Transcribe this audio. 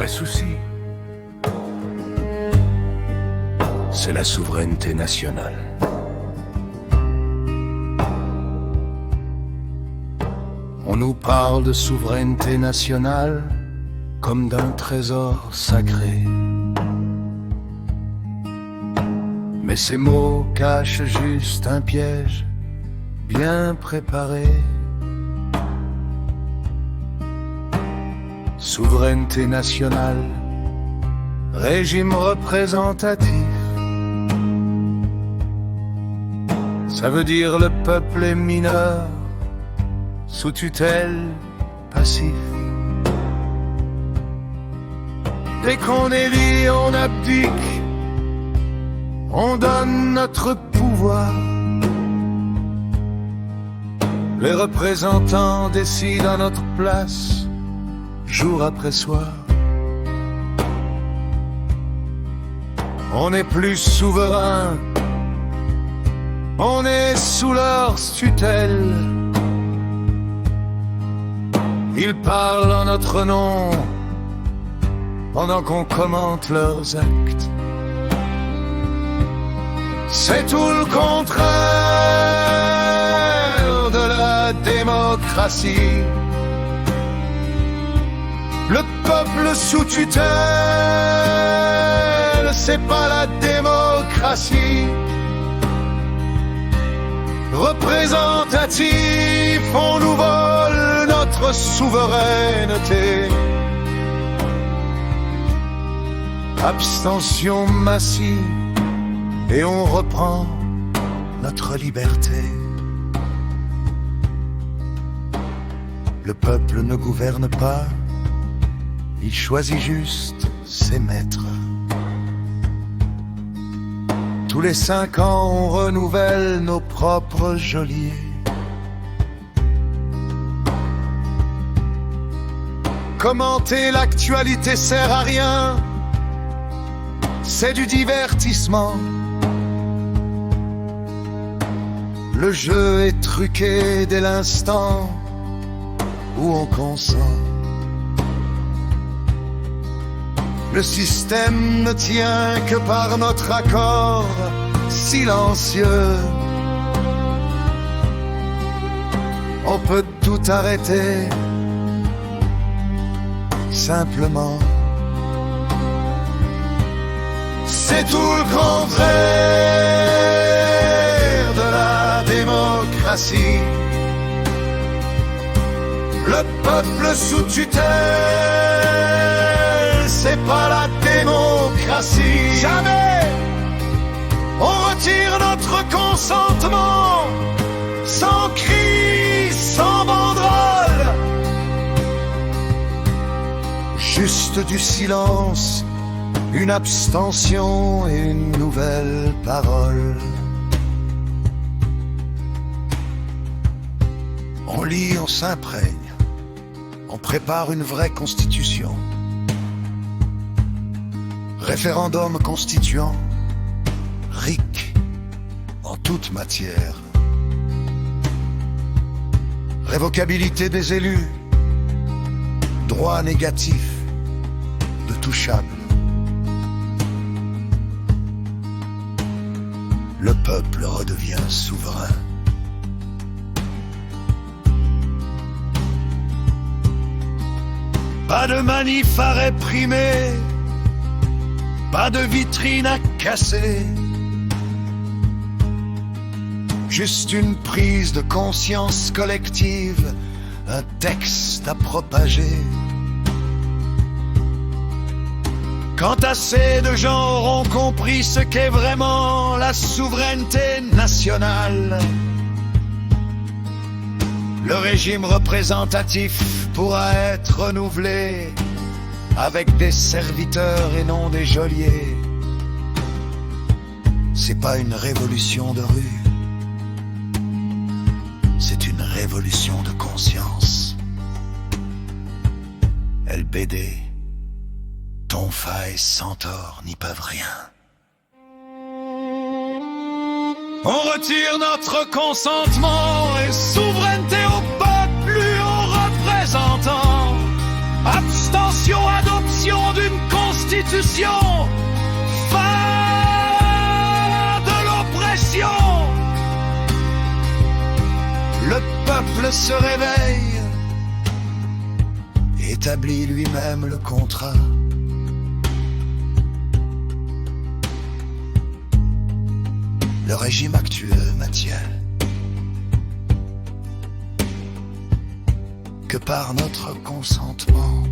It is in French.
vrai souci, c'est la souveraineté nationale. On nous parle de souveraineté nationale comme d'un trésor sacré. Mais ces mots cachent juste un piège bien préparé. Souveraineté nationale, régime représentatif. Ça veut dire le peuple est mineur, sous tutelle, passif. Dès qu'on élit, on abdique, on donne notre pouvoir. Les représentants décident à notre place, jour après soir. On n'est plus souverain, on est sous leur tutelle. Ils parlent en notre nom pendant qu'on commente leurs actes. C'est tout le contraire de la démocratie. Le peuple sous tutelle, c'est pas la démocratie. Représentatif, on nous vole notre souveraineté. Abstention massive, et on reprend notre liberté. Le peuple ne gouverne pas, il choisit juste ses maîtres. Tous les 5 ans, on renouvelle nos propres geôliers. Commenter l'actualité sert à rien, c'est du divertissement. Le jeu est truqué dès l'instant où on consent. Le système ne tient que par notre accord silencieux. On peut tout arrêter simplement. C'est tout le contraire de la démocratie. Le peuple sous tutelle, c'est pas la démocratie. Jamais on retire notre consentement, sans cri, sans banderole. Juste du silence, une abstention et une nouvelle parole. On lit, on s'imprègne, on prépare une vraie constitution. Référendum constituant, RIC en toute matière. Révocabilité des élus, droit négatif de touchable. Le peuple redevient souverain. Pas de manif à réprimer, pas de vitrine à casser. Juste une prise de conscience collective, un texte à propager. Quand assez de gens auront compris ce qu'est vraiment la souveraineté nationale, le régime représentatif pourra être renouvelé avec des serviteurs et non des geôliers. C'est pas une révolution de rue, c'est une révolution de conscience. LBD, Tonfa et Centaure n'y peuvent rien. On retire notre consentement et souveraineté au peuple, plus aux représentants. Abstention, adoption du révolution, fin de l'oppression. Le peuple se réveille, établit lui-même le contrat. Le régime actuel n'attient que par notre consentement.